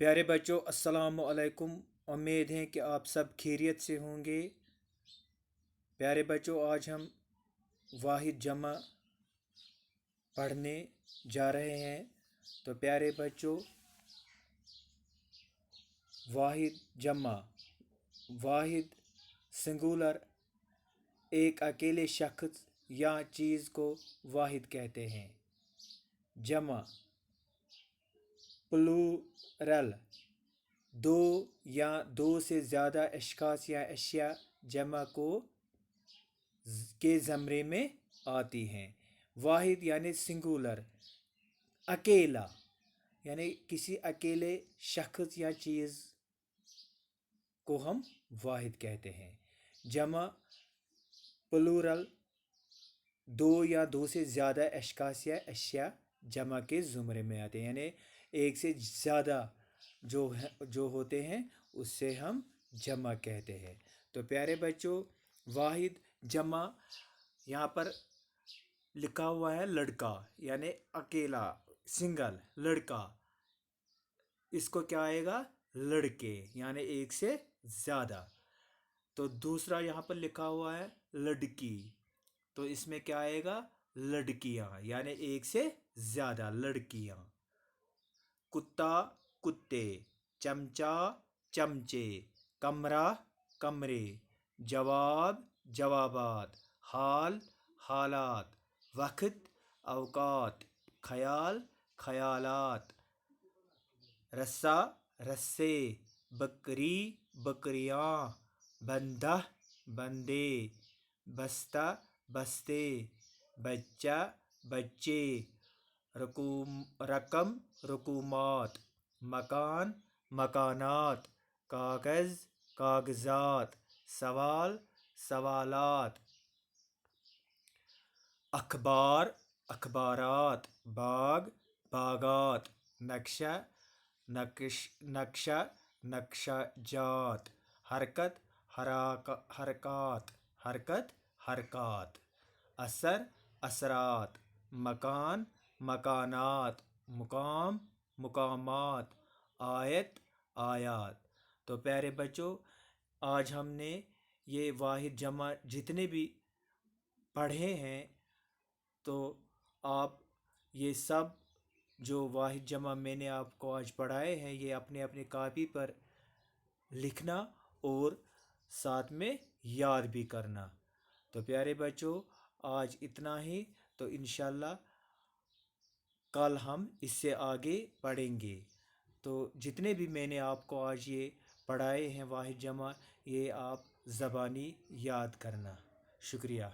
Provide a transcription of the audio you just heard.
پیارے بچوں السلام علیکم۔ امید ہے کہ آپ سب خیریت سے ہوں گے۔ پیارے بچوں آج ہم واحد جمع پڑھنے جا رہے ہیں۔ تو پیارے بچوں واحد جمع، واحد سنگولر، ایک اکیلے شخص یا چیز کو واحد کہتے ہیں۔ جمع پلورل، دو یا دو سے زیادہ اشخاص یا اشیاء جمع کے زمرے میں آتی ہیں۔ واحد یعنی سنگولر، اکیلا یعنی کسی اکیلے شخص یا چیز کو ہم واحد کہتے ہیں۔ جمع پلورل، دو یا دو سے زیادہ اشخاص یا اشیاء جمع کے زمرے میں آتے ہیں، یعنی ایک سے زیادہ جو ہوتے ہیں اس سے ہم جمع کہتے ہیں۔ تو پیارے بچوں واحد جمع یہاں پر لکھا ہوا ہے لڑکا، یعنی اکیلا، سنگل، لڑکا۔ اس کو کیا آئے گا؟ لڑکے، یعنی ایک سے زیادہ۔ تو دوسرا یہاں پر لکھا ہوا ہے لڑکی، تو اس میں کیا آئے گا؟ لڑکیاں، یعنی ایک سے زیادہ لڑکیاں۔ کتا، کتے، چمچہ، چمچے، کمرہ، کمرے، جواب، جوابات، حال، حالات، وقت، اوقات، خیال، خیالات، رسہ، رسے، بکری، بکریاں، بندہ، بندے، بستہ، بستے، بچہ، بچے، رقم، رقومات، مکان، مکانات، کاغذ، کاغذات، سوال، سوالات، اخبار، اخبارات، باغ، باغات، نقشہ، نقشہ، نقشہ جات، حرکت، حرکات، حرکت، حرکات، اثر، اثرات، مکان، مکانات، مقام، مقامات، آیت، آیات۔ تو پیارے بچوں آج ہم نے یہ واحد جمع جتنے بھی پڑھے ہیں، تو آپ یہ سب جو واحد جمع میں نے آپ کو آج پڑھائے ہیں یہ اپنے اپنے کاپی پر لکھنا اور ساتھ میں یاد بھی کرنا۔ تو پیارے بچوں آج اتنا ہی، تو انشاءاللہ کل ہم اس سے آگے پڑھیں گے۔ تو جتنے بھی میں نے آپ کو آج یہ پڑھائے ہیں واحد جمع، یہ آپ زبانی یاد کرنا۔ شکریہ۔